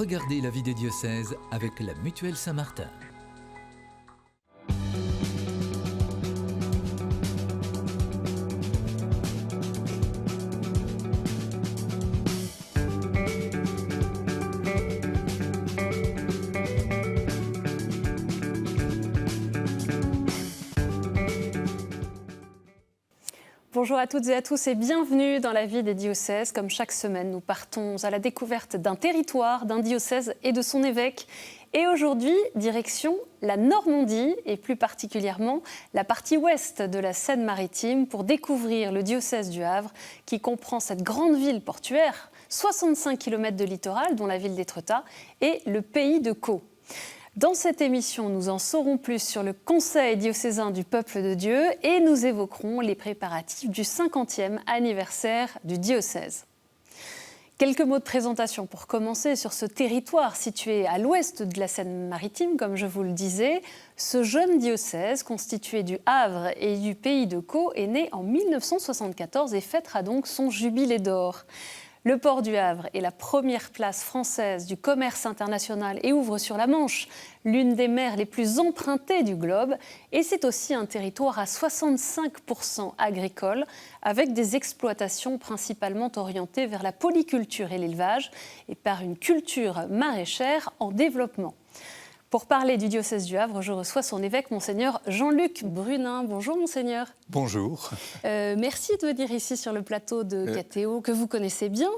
Regardez la vie des diocèses avec la Mutuelle Saint-Martin. Bonjour à toutes et à tous et bienvenue dans la vie des diocèses. Comme chaque semaine, nous partons à la découverte d'un territoire, d'un diocèse et de son évêque. Et aujourd'hui, direction la Normandie et plus particulièrement la partie ouest de la Seine-Maritime pour découvrir le diocèse du Havre qui comprend cette grande ville portuaire, 65 km de littoral dont la ville d'Étretat et le pays de Caux. Dans cette émission, nous en saurons plus sur le Conseil diocésain du peuple de Dieu et nous évoquerons les préparatifs du 50e anniversaire du diocèse. Quelques mots de présentation pour commencer sur ce territoire situé à l'ouest de la Seine-Maritime, comme je vous le disais. Ce jeune diocèse, constitué du Havre et du pays de Caux, est né en 1974 et fêtera donc son jubilé d'or. Le port du Havre est la première place française du commerce international et ouvre sur la Manche, l'une des mers les plus empruntées du globe. Et c'est aussi un territoire à 65% agricole, avec des exploitations principalement orientées vers la polyculture et l'élevage, et par une culture maraîchère en développement. Pour parler du diocèse du Havre, je reçois son évêque, Monseigneur Jean-Luc Brunin. Bonjour, Monseigneur. Bonjour. Merci de venir ici sur le plateau de KTO, que vous connaissez bien.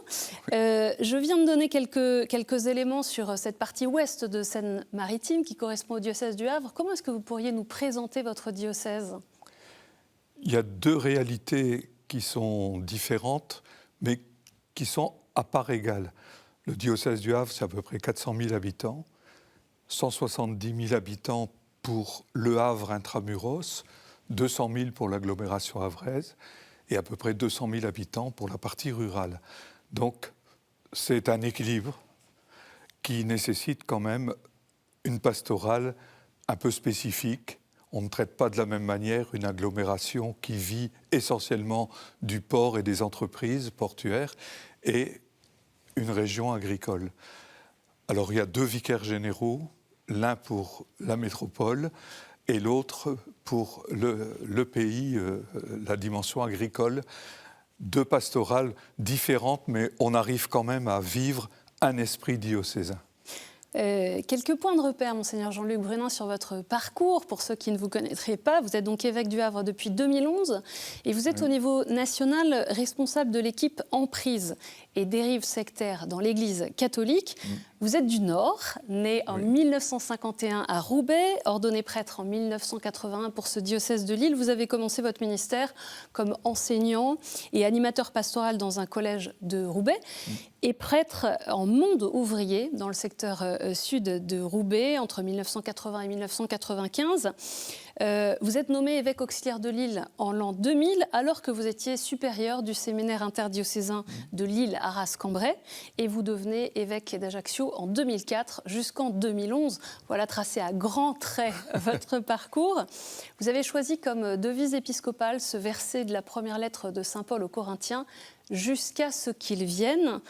Je viens de donner quelques éléments sur cette partie ouest de Seine-Maritime qui correspond au diocèse du Havre. Comment est-ce que vous pourriez nous présenter votre diocèse ? Il y a deux réalités qui sont différentes, mais qui sont à part égale. Le diocèse du Havre, c'est à peu près 400 000 habitants. 170 000 habitants pour le Havre intramuros, 200 000 pour l'agglomération havraise et à peu près 200 000 habitants pour la partie rurale. Donc, c'est un équilibre qui nécessite quand même une pastorale un peu spécifique. On ne traite pas de la même manière une agglomération qui vit essentiellement du port et des entreprises portuaires et une région agricole. Alors, il y a deux vicaires généraux, l'un pour la métropole et l'autre pour le pays, la dimension agricole. Deux pastorales différentes, mais on arrive quand même à vivre un esprit diocésain. Quelques points de repère, Monseigneur Jean-Luc Brunin, sur votre parcours. Pour ceux qui ne vous connaîtraient pas, vous êtes donc évêque du Havre depuis 2011 et vous êtes au niveau national responsable de l'équipe Emprise et dérives sectaires dans l'Église catholique. Vous êtes du Nord, né en 1951 à Roubaix, ordonné prêtre en 1981 pour ce diocèse de Lille. Vous avez commencé votre ministère comme enseignant et animateur pastoral dans un collège de Roubaix et prêtre en monde ouvrier dans le secteur sud de Roubaix entre 1980 et 1995. Vous êtes nommé évêque auxiliaire de Lille en l'an 2000 alors que vous étiez supérieur du séminaire interdiocésain de Lille Arras-Cambrai et vous devenez évêque d'Ajaccio en 2004 jusqu'en 2011. Voilà tracé à grands traits votre parcours. Vous avez choisi comme devise épiscopale ce verset de la première lettre de saint Paul aux Corinthiens « Jusqu'à ce qu'il vienne ».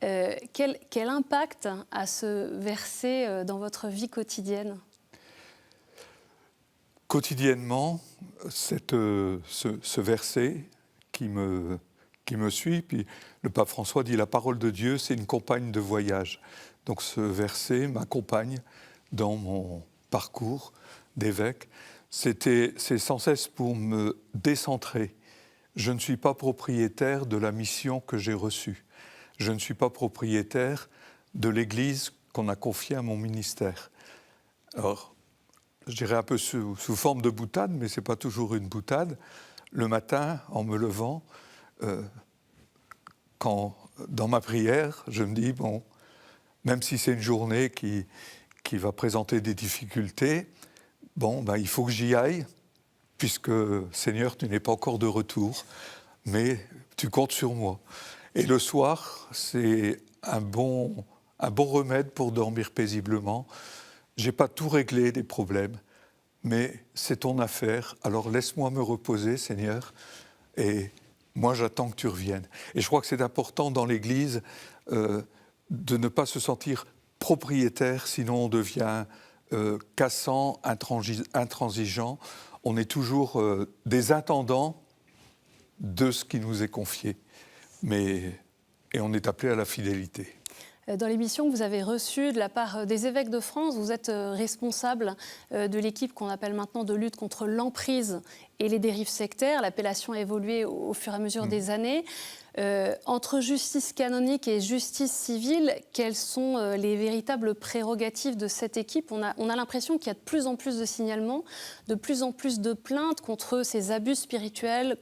Quel impact a ce verset dans votre vie quotidienne ? Quotidiennement, ce verset qui me suit, puis le pape François dit « La parole de Dieu, c'est une compagne de voyage ». Donc ce verset m'accompagne dans mon parcours d'évêque. C'est sans cesse pour me décentrer. Je ne suis pas propriétaire de la mission que j'ai reçue. Je ne suis pas propriétaire de l'Église qu'on a confiée à mon ministère. Alors, je dirais un peu sous forme de boutade, mais ce n'est pas toujours une boutade. Le matin, en me levant, dans ma prière, je me dis, bon, même si c'est une journée qui va présenter des difficultés, bon, ben, il faut que j'y aille, puisque, Seigneur, tu n'es pas encore de retour, mais tu comptes sur moi. Et le soir, c'est un bon remède pour dormir paisiblement. Je n'ai pas tout réglé des problèmes, mais c'est ton affaire. Alors laisse-moi me reposer, Seigneur, et moi j'attends que tu reviennes. Et je crois que c'est important dans l'Église de ne pas se sentir propriétaire, sinon on devient cassant, intransigeant. On est toujours des intendants de ce qui nous est confié. Et on est appelé à la fidélité. Dans l'émission que vous avez reçue de la part des évêques de France, vous êtes responsable de l'équipe qu'on appelle maintenant de lutte contre l'emprise et les dérives sectaires. L'appellation a évolué au fur et à mesure des années. Entre justice canonique et justice civile, quelles sont les véritables prérogatives de cette équipe ? On a l'impression qu'il y a de plus en plus de signalements, de plus en plus de plaintes contre ces abus spirituels,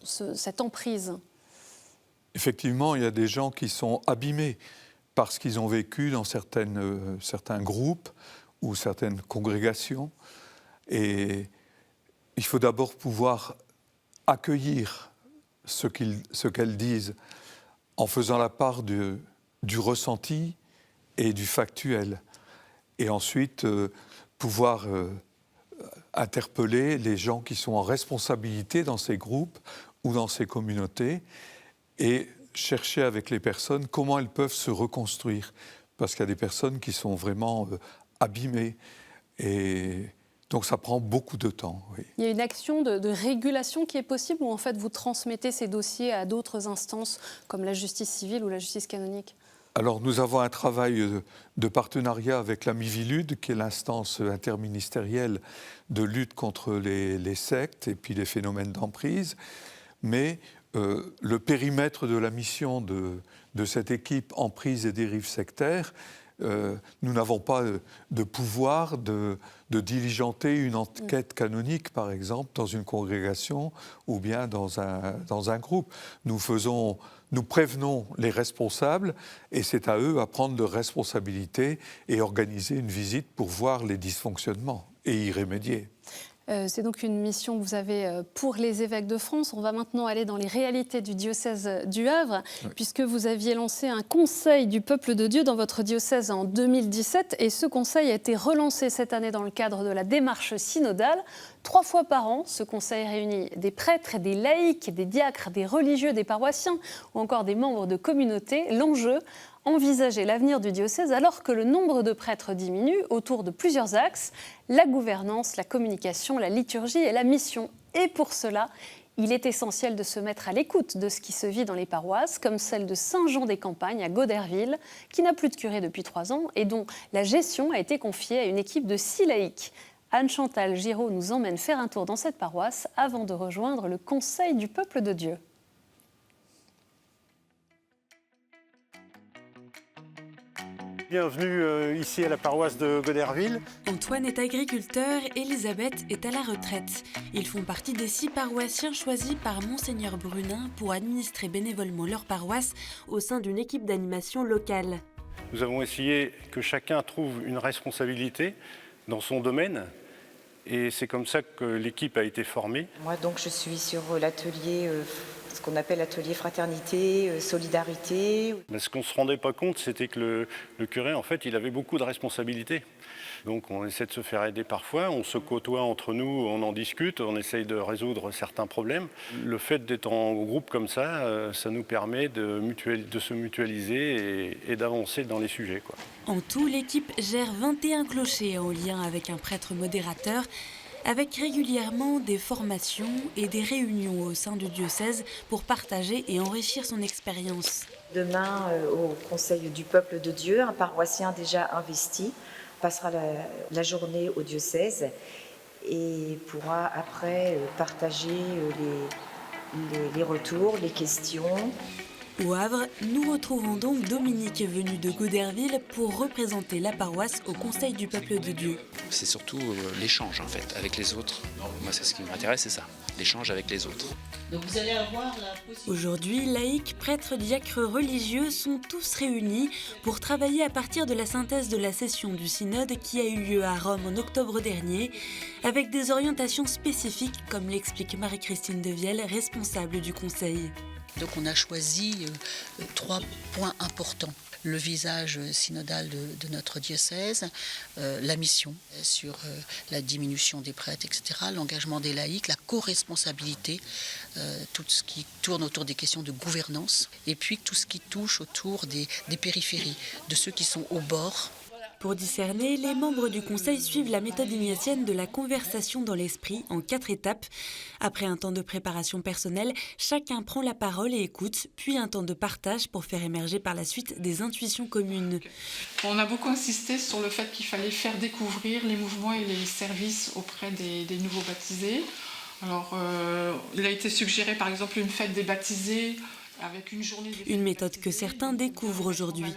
cette emprise. Effectivement, il y a des gens qui sont abîmés parce qu'ils ont vécu dans certains groupes ou certaines congrégations. Et il faut d'abord pouvoir accueillir ce qu'elles disent en faisant la part du ressenti et du factuel. Et ensuite, pouvoir interpeller les gens qui sont en responsabilité dans ces groupes ou dans ces communautés et chercher avec les personnes comment elles peuvent se reconstruire. Parce qu'il y a des personnes qui sont vraiment abîmées. Et donc ça prend beaucoup de temps. Oui. Il y a une action de régulation qui est possible ou en fait vous transmettez ces dossiers à d'autres instances comme la justice civile ou la justice canonique ? Alors nous avons un travail de partenariat avec la Mivilude, qui est l'instance interministérielle de lutte contre les sectes et puis les phénomènes d'emprise. Mais le périmètre de la mission de cette équipe emprise et dérives sectaires, nous n'avons pas de pouvoir de diligenter une enquête canonique, par exemple, dans une congrégation ou bien dans un groupe. Nous prévenons les responsables et c'est à eux à prendre leurs responsabilités et organiser une visite pour voir les dysfonctionnements et y remédier. C'est donc une mission que vous avez pour les évêques de France. On va maintenant aller dans les réalités du diocèse du Havre, oui, puisque vous aviez lancé un conseil du peuple de Dieu dans votre diocèse en 2017. Et ce conseil a été relancé cette année dans le cadre de la démarche synodale. 3 fois par an, ce conseil réunit des prêtres et des laïcs, des diacres, des religieux, des paroissiens ou encore des membres de communautés. L'enjeu, envisager l'avenir du diocèse alors que le nombre de prêtres diminue autour de plusieurs axes, la gouvernance, la communication, la liturgie et la mission. Et pour cela, il est essentiel de se mettre à l'écoute de ce qui se vit dans les paroisses, comme celle de Saint-Jean-des-Campagnes à Goderville, qui n'a plus de curé depuis 3 ans et dont la gestion a été confiée à une équipe de 6 laïcs. Anne-Chantal Giraud nous emmène faire un tour dans cette paroisse avant de rejoindre le Conseil du peuple de Dieu. Bienvenue ici à la paroisse de Goderville. Antoine est agriculteur, Elisabeth est à la retraite. Ils font partie des 6 paroissiens choisis par Monseigneur Brunin pour administrer bénévolement leur paroisse au sein d'une équipe d'animation locale. Nous avons essayé que chacun trouve une responsabilité dans son domaine et c'est comme ça que l'équipe a été formée. Moi donc je suis sur l'atelier ce qu'on appelle l'atelier fraternité, solidarité. Mais ce qu'on ne se rendait pas compte, c'était que le curé, en fait, il avait beaucoup de responsabilités. Donc on essaie de se faire aider parfois, on se côtoie entre nous, on en discute, on essaye de résoudre certains problèmes. Le fait d'être en groupe comme ça, ça nous permet de se mutualiser et d'avancer dans les sujets, quoi. En tout, l'équipe gère 21 clochers en lien avec un prêtre modérateur, avec régulièrement des formations et des réunions au sein du diocèse pour partager et enrichir son expérience. Demain, au Conseil du peuple de Dieu, un paroissien déjà investi passera la journée au diocèse et pourra après partager les retours, les questions. Au Havre, nous retrouvons donc Dominique venu de Goderville pour représenter la paroisse au Conseil du peuple de Dieu. C'est surtout l'échange en fait avec les autres. Moi c'est ce qui m'intéresse, c'est ça, l'échange avec les autres. Donc vous allez avoir la possibilité. Aujourd'hui, laïcs, prêtres, diacres, religieux sont tous réunis pour travailler à partir de la synthèse de la session du synode qui a eu lieu à Rome en octobre dernier, avec des orientations spécifiques comme l'explique Marie-Christine Devielle, responsable du Conseil. Donc on a choisi 3 points importants. Le visage synodal de notre diocèse, la mission sur la diminution des prêtres, etc., l'engagement des laïcs, la co-responsabilité, tout ce qui tourne autour des questions de gouvernance, et puis tout ce qui touche autour des périphéries, de ceux qui sont au bord Pour discerner, les membres du conseil suivent la méthode ignatienne de la conversation dans l'esprit en 4 étapes. Après un temps de préparation personnelle, chacun prend la parole et écoute, puis un temps de partage pour faire émerger par la suite des intuitions communes. On a beaucoup insisté sur le fait qu'il fallait faire découvrir les mouvements et les services auprès des nouveaux baptisés. Alors, il a été suggéré par exemple une fête des baptisés avec une journée... Une méthode que certains découvrent aujourd'hui.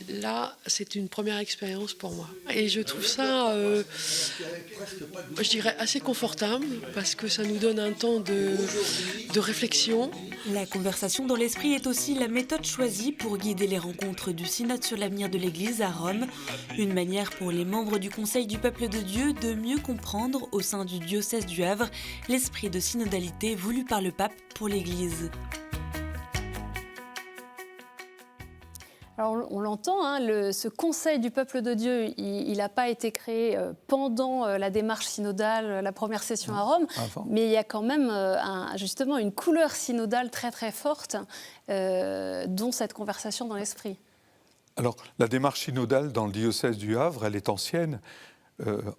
Là, c'est une première expérience pour moi. Et je trouve ça, je dirais, assez confortable parce que ça nous donne un temps de réflexion. La conversation dans l'esprit est aussi la méthode choisie pour guider les rencontres du synode sur l'avenir de l'Église à Rome. Une manière pour les membres du Conseil du peuple de Dieu de mieux comprendre au sein du diocèse du Havre l'esprit de synodalité voulu par le pape pour l'Église. Alors on l'entend, hein, ce Conseil du peuple de Dieu, il n'a pas été créé pendant la démarche synodale, la première session à Rome, mais il y a quand même justement une couleur synodale très très forte, dont cette conversation dans l'esprit. Alors la démarche synodale dans le diocèse du Havre, elle est ancienne.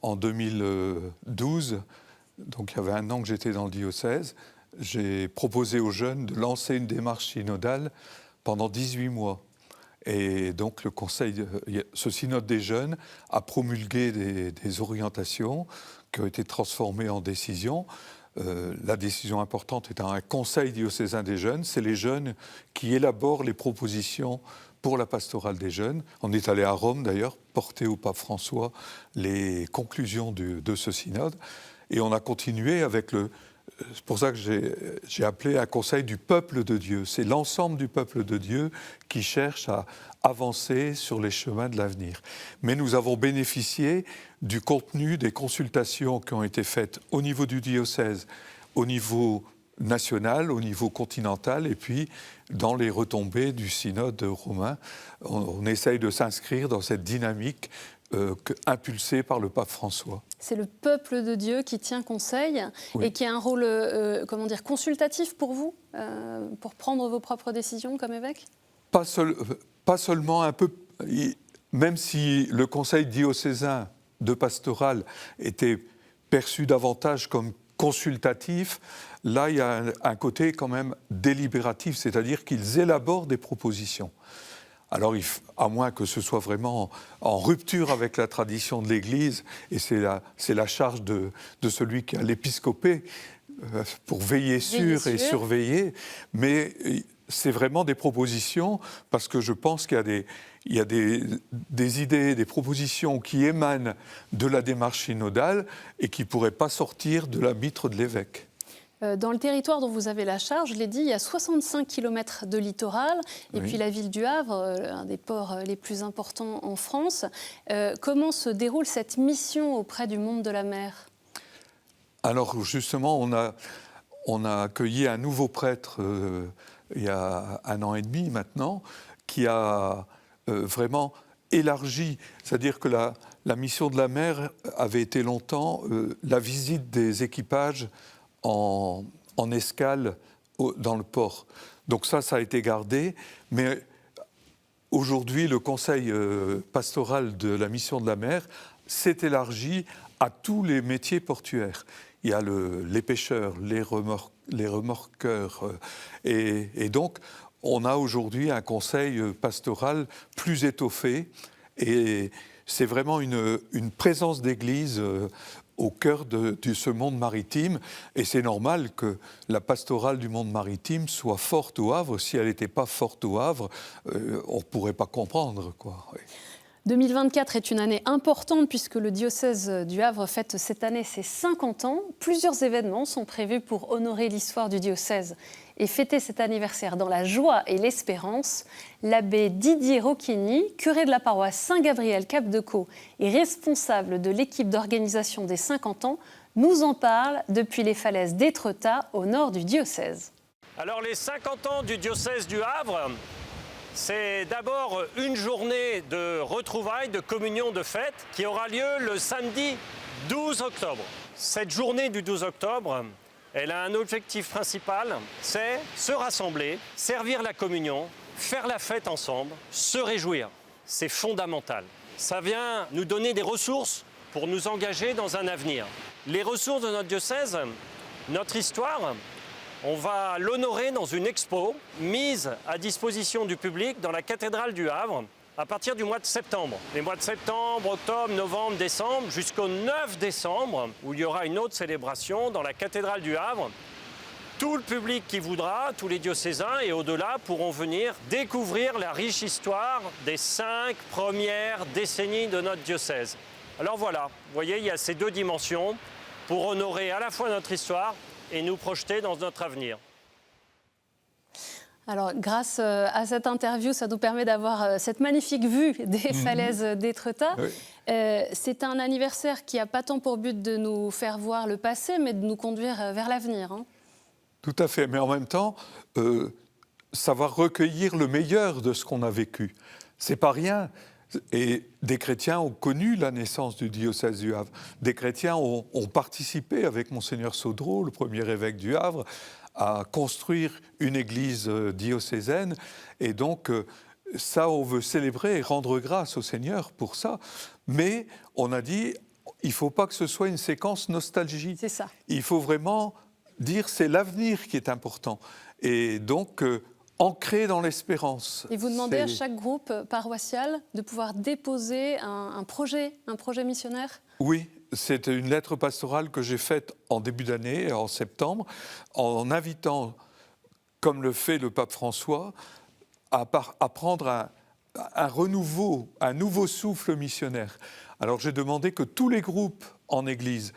En 2012, donc il y avait 1 an que j'étais dans le diocèse, j'ai proposé aux jeunes de lancer une démarche synodale pendant 18 mois. Et donc le conseil, ce synode des jeunes a promulgué des orientations qui ont été transformées en décisions. La décision importante étant un conseil diocésain des jeunes. C'est les jeunes qui élaborent les propositions pour la pastorale des jeunes. On est allé à Rome d'ailleurs, porter au pape François les conclusions de ce synode. Et on a continué avec c'est pour ça que j'ai appelé un conseil du peuple de Dieu. C'est l'ensemble du peuple de Dieu qui cherche à avancer sur les chemins de l'avenir. Mais nous avons bénéficié du contenu des consultations qui ont été faites au niveau du diocèse, au niveau national, au niveau continental, et puis dans les retombées du synode romain. On essaye de s'inscrire dans cette dynamique impulsée par le pape François. C'est le peuple de Dieu qui tient conseil et qui a un rôle consultatif pour vous, pour prendre vos propres décisions comme évêque ? Pas seulement un peu, même si le conseil diocésain de pastoral était perçu davantage comme consultatif, là il y a un côté quand même délibératif, c'est-à-dire qu'ils élaborent des propositions. Alors, à moins que ce soit vraiment en rupture avec la tradition de l'Église, et c'est la charge de celui qui a l'épiscopé pour veiller sur et surveiller, mais c'est vraiment des propositions, parce que je pense qu'il y a des idées, des propositions qui émanent de la démarche synodale et qui ne pourraient pas sortir de la mitre de l'évêque. Dans le territoire dont vous avez la charge, je l'ai dit, il y a 65 km de littoral, et puis la ville du Havre, un des ports les plus importants en France. Comment se déroule cette mission auprès du monde de la mer ? Alors justement, on a accueilli un nouveau prêtre il y a 1 an et demi maintenant, qui a vraiment élargi, c'est-à-dire que la mission de la mer avait été longtemps la visite des équipages en escale dans le port. Donc ça a été gardé, mais aujourd'hui, le conseil pastoral de la mission de la mer s'est élargi à tous les métiers portuaires. Il y a les pêcheurs, les remorqueurs, et donc on a aujourd'hui un conseil pastoral plus étoffé, et c'est vraiment une présence d'église au cœur de ce monde maritime, et c'est normal que la pastorale du monde maritime soit forte au Havre. Si elle n'était pas forte au Havre, on ne pourrait pas comprendre, quoi. 2024 est une année importante puisque le diocèse du Havre fête cette année ses 50 ans. Plusieurs événements sont prévus pour honorer l'histoire du diocèse et fêter cet anniversaire dans la joie et l'espérance. L'abbé Didier Rocchini, curé de la paroisse Saint-Gabriel-Cap-de-Caux et responsable de l'équipe d'organisation des 50 ans, nous en parle depuis les falaises d'Étretat au nord du diocèse. Alors les 50 ans du diocèse du Havre, c'est d'abord une journée de retrouvailles, de communion, de fête qui aura lieu le samedi 12 octobre. Cette journée du 12 octobre, elle a un objectif principal, c'est se rassembler, servir la communion, faire la fête ensemble, se réjouir. C'est fondamental. ça vient nous donner des ressources pour nous engager dans un avenir. Les ressources de notre diocèse, notre histoire, on va l'honorer dans une expo mise à disposition du public dans la cathédrale du Havre à partir du mois de septembre. Les mois de septembre, octobre, novembre, décembre, jusqu'au 9 décembre, où il y aura une autre célébration dans la cathédrale du Havre. Tout le public qui voudra, tous les diocésains et au-delà pourront venir découvrir la riche histoire des 5 premières décennies de notre diocèse. Alors voilà, vous voyez, il y a ces deux dimensions pour honorer à la fois notre histoire et nous projeter dans notre avenir. Alors, grâce à cette interview, ça nous permet d'avoir cette magnifique vue des falaises d'Étretat. Oui. C'est un anniversaire qui n'a pas tant pour but de nous faire voir le passé, mais de nous conduire vers l'avenir. Hein. Tout à fait, mais en même temps, savoir recueillir le meilleur de ce qu'on a vécu. C'est pas rien. Et des chrétiens ont connu la naissance du diocèse du Havre. Des chrétiens ont participé avec Monseigneur Saudreau, le premier évêque du Havre, à construire une église diocésaine. Et donc, ça, on veut célébrer et rendre grâce au Seigneur pour ça. Mais on a dit, il ne faut pas que ce soit une séquence nostalgie. C'est ça. Il faut vraiment dire, c'est l'avenir qui est important. Et donc, ancré dans l'espérance. Et vous demandez à chaque groupe paroissial de pouvoir déposer un projet missionnaire ? Oui. C'est une lettre pastorale que j'ai faite en début d'année, en septembre, en invitant, comme le fait le pape François, à prendre un renouveau, un nouveau souffle missionnaire. Alors j'ai demandé que tous les groupes en Église,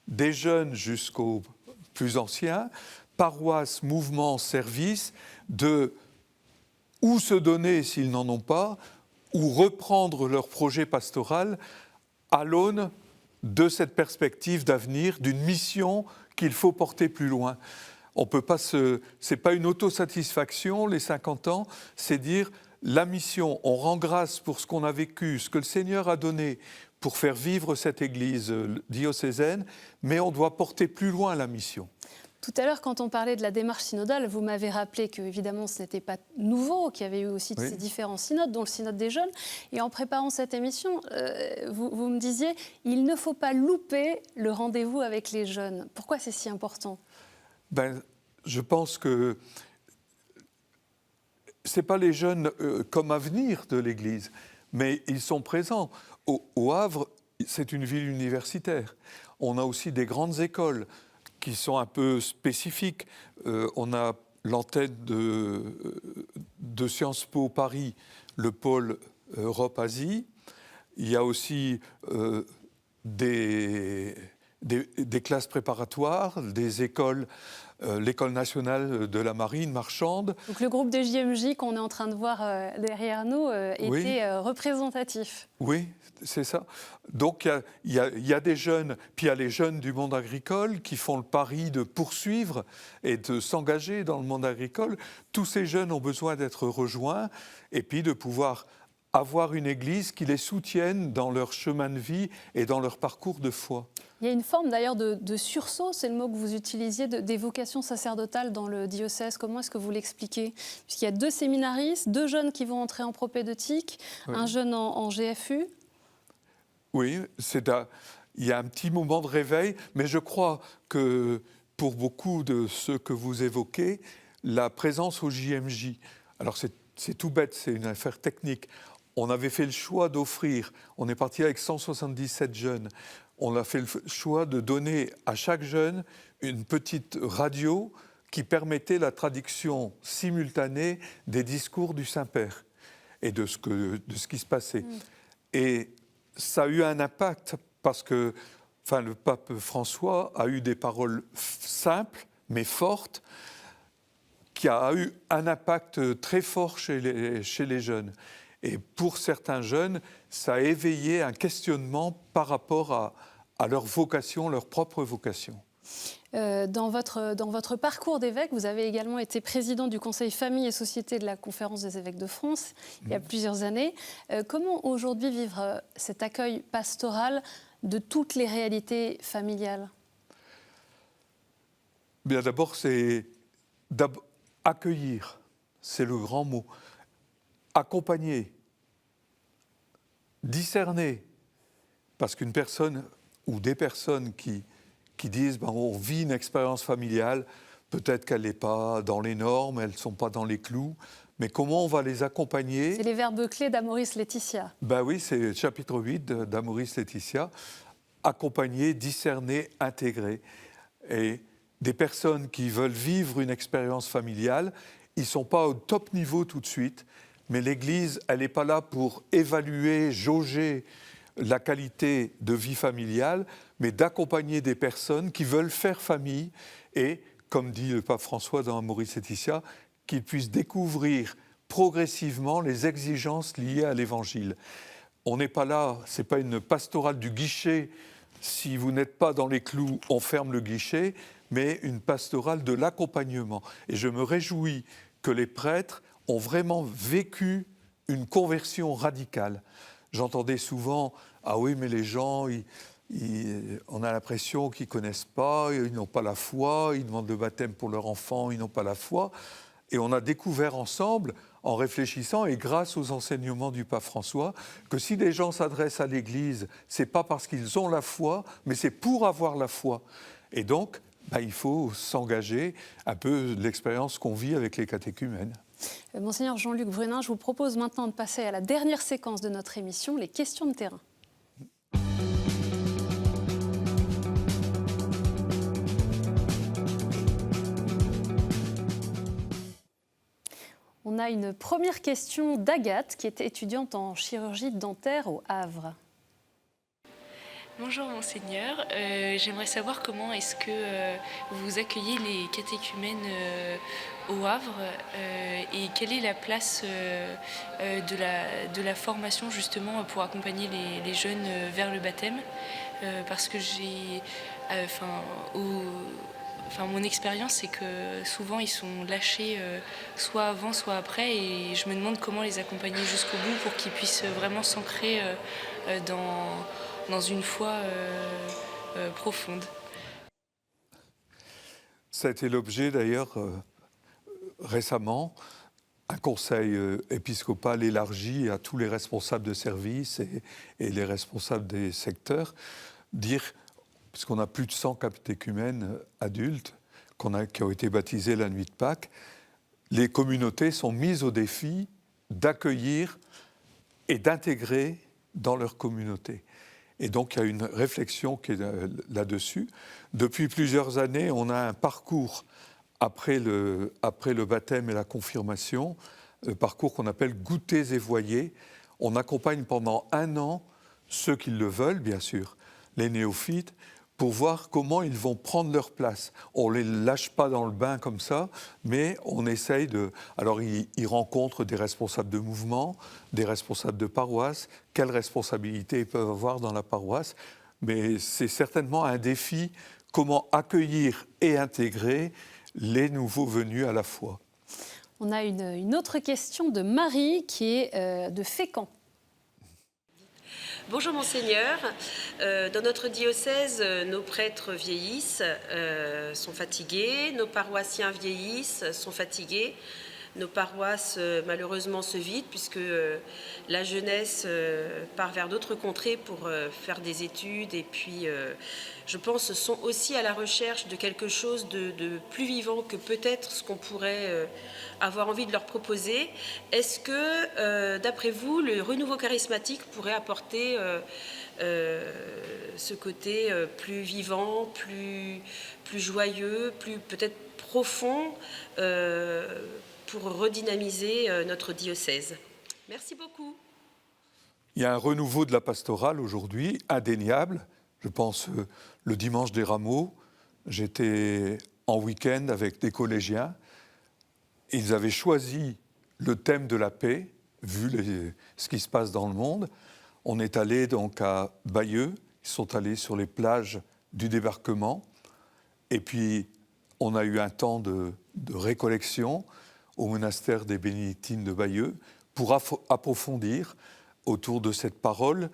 des jeunes jusqu'aux plus anciens, paroisses, mouvements, services, de ou se donner s'ils n'en ont pas, ou reprendre leur projet pastoral à l'aune de cette perspective d'avenir, d'une mission qu'il faut porter plus loin. On peut pas c'est pas une autosatisfaction, les 50 ans, c'est dire la mission, on rend grâce pour ce qu'on a vécu, ce que le Seigneur a donné pour faire vivre cette église diocésaine, mais on doit porter plus loin la mission. Tout à l'heure, quand on parlait de la démarche synodale, vous m'avez rappelé que, évidemment, ce n'était pas nouveau, qu'il y avait eu aussi ces différents synodes, dont le synode des jeunes. Et en préparant cette émission, vous me disiez, il ne faut pas louper le rendez-vous avec les jeunes. Pourquoi c'est si important ? Je pense que ce n'est pas les jeunes comme avenir de l'Église, mais ils sont présents. Au Havre, c'est une ville universitaire. On a aussi des grandes écoles qui sont un peu spécifiques. On a l'antenne de Sciences Po Paris, le pôle Europe-Asie. Il y a aussi des classes préparatoires, des écoles, l'école nationale de la marine marchande. Donc le groupe de JMJ qu'on est en train de voir derrière nous était représentatif. Oui, c'est ça. Donc il y a des jeunes, puis il y a les jeunes du monde agricole qui font le pari de poursuivre et de s'engager dans le monde agricole. Tous ces jeunes ont besoin d'être rejoints et puis de pouvoir avoir une église qui les soutienne dans leur chemin de vie et dans leur parcours de foi. Il y a une forme d'ailleurs de sursaut, c'est le mot que vous utilisiez, des vocations sacerdotales dans le diocèse. Comment est-ce que vous l'expliquez ? Puisqu'il y a 2 séminaristes, 2 jeunes qui vont entrer en propédeutique, un jeune en GFU. Oui, il y a un petit moment de réveil, mais je crois que pour beaucoup de ceux que vous évoquez, la présence au JMJ, alors c'est tout bête, c'est une affaire technique. On avait fait le choix d'offrir, on est parti avec 177 jeunes, on a fait le choix de donner à chaque jeune une petite radio qui permettait la traduction simultanée des discours du Saint-Père et de ce qui se passait. Et ça a eu un impact parce que le pape François a eu des paroles simples mais fortes qui a eu un impact très fort chez les jeunes. Et pour certains jeunes, ça a éveillé un questionnement par rapport à leur vocation, leur propre vocation. Dans votre parcours d'évêque, vous avez également été président du Conseil Famille et Société de la Conférence des évêques de France il y a plusieurs années. Comment aujourd'hui vivre cet accueil pastoral de toutes les réalités familiales ? Bien, d'abord, c'est accueillir, c'est le grand mot. Accompagner, discerner. Parce qu'une personne ou des personnes qui disent on vit une expérience familiale, peut-être qu'elle n'est pas dans les normes, elles ne sont pas dans les clous, mais comment on va les accompagner? C'est les verbes clés d'Amoris Laetitia. Ben oui, c'est le chapitre 8 d'Amoris Laetitia. Accompagner, discerner, intégrer. Et des personnes qui veulent vivre une expérience familiale, ils ne sont pas au top niveau tout de suite, mais l'Église, elle n'est pas là pour évaluer, jauger la qualité de vie familiale, mais d'accompagner des personnes qui veulent faire famille et, comme dit le pape François dans Amoris Laetitia, qu'ils puissent découvrir progressivement les exigences liées à l'Évangile. On n'est pas là, ce n'est pas une pastorale du guichet. Si vous n'êtes pas dans les clous, on ferme le guichet, mais une pastorale de l'accompagnement. Et je me réjouis que les prêtres ont vraiment vécu une conversion radicale. J'entendais souvent « Ah oui, mais les gens, on a l'impression qu'ils ne connaissent pas, ils n'ont pas la foi, ils demandent le baptême pour leur enfant, ils n'ont pas la foi. » Et on a découvert ensemble, en réfléchissant et grâce aux enseignements du pape François, que si les gens s'adressent à l'Église, ce n'est pas parce qu'ils ont la foi, mais c'est pour avoir la foi. Et donc, il faut s'engager un peu de l'expérience qu'on vit avec les catéchumènes. Monseigneur Jean-Luc Brunin, je vous propose maintenant de passer à la dernière séquence de notre émission, les questions de terrain. On a une première question d'Agathe, qui est étudiante en chirurgie dentaire au Havre. Bonjour Monseigneur, j'aimerais savoir comment est-ce que vous accueillez les catéchumènes au Havre et quelle est la place de la formation justement pour accompagner les jeunes vers le baptême, parce que mon expérience, c'est que souvent ils sont lâchés soit avant, soit après, et je me demande comment les accompagner jusqu'au bout pour qu'ils puissent vraiment s'ancrer dans une foi profonde. Ça a été l'objet d'ailleurs récemment, un conseil épiscopal élargi à tous les responsables de service et les responsables des secteurs, dire, puisqu'on a plus de 100 catéchumènes adultes qui ont été baptisés la nuit de Pâques, les communautés sont mises au défi d'accueillir et d'intégrer dans leur communauté. Et donc, il y a une réflexion qui est là-dessus. Depuis plusieurs années, on a un parcours après le baptême et la confirmation, un parcours qu'on appelle goûters et voyers. On accompagne pendant 1 an ceux qui le veulent, bien sûr, les néophytes, pour voir comment ils vont prendre leur place. On ne les lâche pas dans le bain comme ça, mais on essaye de... Alors, ils rencontrent des responsables de mouvement, des responsables de paroisse, quelles responsabilités ils peuvent avoir dans la paroisse, mais c'est certainement un défi, comment accueillir et intégrer les nouveaux venus à la foi. On a une autre question de Marie, qui est de Fécamp. Bonjour Monseigneur, dans notre diocèse, nos prêtres vieillissent, sont fatigués, nos paroissiens vieillissent, sont fatigués, nos paroisses malheureusement se vident puisque la jeunesse part vers d'autres contrées pour faire des études et puis je pense sont aussi à la recherche de quelque chose de plus vivant que peut-être ce qu'on pourrait avoir envie de leur proposer. Est-ce que, d'après vous, le renouveau charismatique pourrait apporter ce côté plus vivant, plus joyeux, plus peut-être profond pour redynamiser notre diocèse? Merci beaucoup. Il y a un renouveau de la pastorale aujourd'hui, indéniable. Je pense le dimanche des Rameaux, j'étais en week-end avec des collégiens. Ils avaient choisi le thème de la paix, vu ce qui se passe dans le monde. On est allé donc à Bayeux, ils sont allés sur les plages du débarquement. Et puis, on a eu un temps de récollection au monastère des Bénédictines de Bayeux pour approfondir autour de cette parole.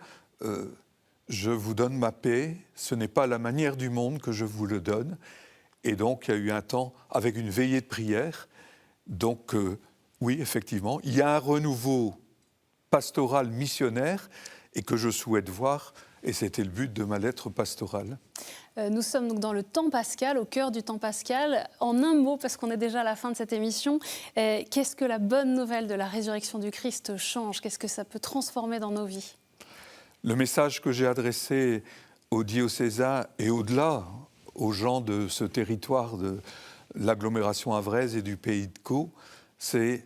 Je vous donne ma paix, ce n'est pas la manière du monde que je vous le donne. Et donc, il y a eu un temps avec une veillée de prière. Donc, oui, effectivement, il y a un renouveau pastoral missionnaire et que je souhaite voir, et c'était le but de ma lettre pastorale. Nous sommes donc dans le temps pascal, au cœur du temps pascal. En un mot, parce qu'on est déjà à la fin de cette émission, qu'est-ce que la bonne nouvelle de la résurrection du Christ change? Qu'est-ce que ça peut transformer dans nos vies? Le message que j'ai adressé aux diocésains et au-delà, aux gens de ce territoire de l'agglomération havraise et du pays de Caux, c'est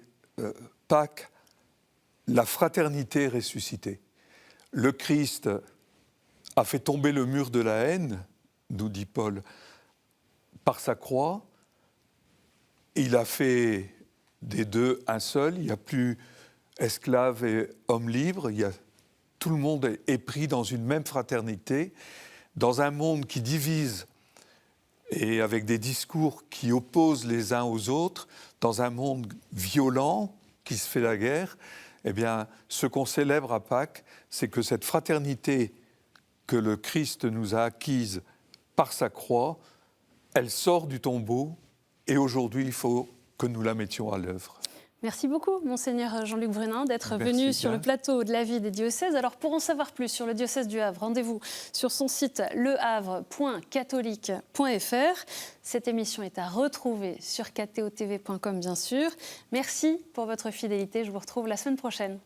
Pâques, la fraternité ressuscitée. Le Christ a fait tomber le mur de la haine, nous dit Paul, par sa croix. Il a fait des deux un seul. Il n'y a plus esclaves et hommes libres. Tout le monde est pris dans une même fraternité, dans un monde qui divise et avec des discours qui opposent les uns aux autres, dans un monde violent qui se fait la guerre. Eh bien, ce qu'on célèbre à Pâques, c'est que cette fraternité que le Christ nous a acquise par sa croix, elle sort du tombeau et aujourd'hui, il faut que nous la mettions à l'œuvre. Merci beaucoup, Monseigneur Jean-Luc Brunin, d'être venu sur le plateau de la vie des diocèses. Alors, pour en savoir plus sur le diocèse du Havre, rendez-vous sur son site lehavre.catholique.fr. Cette émission est à retrouver sur ktotv.com, bien sûr. Merci pour votre fidélité. Je vous retrouve la semaine prochaine.